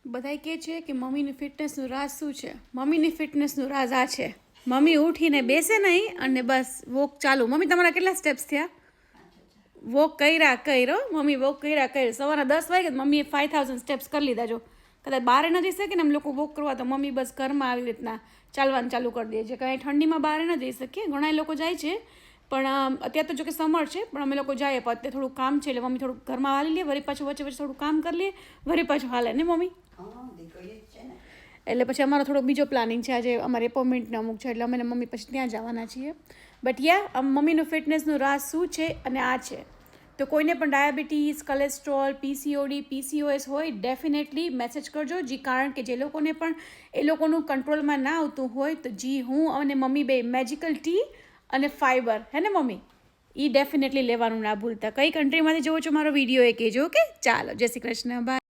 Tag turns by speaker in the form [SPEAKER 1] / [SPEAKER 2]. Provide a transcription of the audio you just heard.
[SPEAKER 1] બધાય કહે છે કે મમ્મીની ફિટનેસનું રાજ શું છે? મમ્મીની ફિટનેસનું રાજ આ છે, મમ્મી ઉઠીને બેસે નહીં અને બસ વોક ચાલુ. મમ્મી તમારા કેટલા સ્ટેપ્સ થયા? વોક કર્યો મમ્મી, વોક કર્યો. સવારના 10 વાગે મમ્મીએ 5000 સ્ટેપ્સ કરી લીધા. જો કદાચ બહાર ન જઈ શકે ને એમ લોકો વોક કરવા, તો મમ્મી બસ ઘરમાં આવી રીતના ચાલવાનું ચાલુ કરી દે છે. કાંઈ ઠંડીમાં બહાર ન જઈ શકીએ, ઘણા લોકો જાય છે, પણ અત્યારે તો જો કે સમર છે, પણ અમે લોકો જઈએ. પણ અત્યારે થોડું કામ છે એટલે મમ્મી થોડુંક ઘરમાં હાલી લે, વળી પાછું વચ્ચે વચ્ચે થોડું કામ કરી લે, વળી પાછું હાલે ને મમ્મી. એટલે પછી અમારો થોડો બીજો પ્લાનિંગ છે. આજે અમારે એપોઇન્ટમેન્ટને અમુક છે એટલે અમે મમ્મી પછી ત્યાં જવાના છીએ. બટ યા મમ્મીનું ફિટનેસનું રાજ શું છે અને આ છે. તો કોઈને પણ ડાયાબિટીસ, કોલેસ્ટ્રોલ, પીસીઓડી, પીસીઓએસ હોય, ડેફિનેટલી મેસેજ કરજો. કારણ કે જે લોકોને પણ એ લોકોનું કંટ્રોલમાં ના આવતું હોય, તો હું અને મમ્મી બે મેજિકલ ટી અને ફાઈબર, હે ને મમ્મી, એ ડેફિનેટલી લેવાનું ના ભૂલતા. કઈ કન્ટ્રીમાંથી જોવો છો મારો વિડીયો એ કહેજો. ઓકે, ચાલો, જય શ્રી કૃષ્ણ, બાય.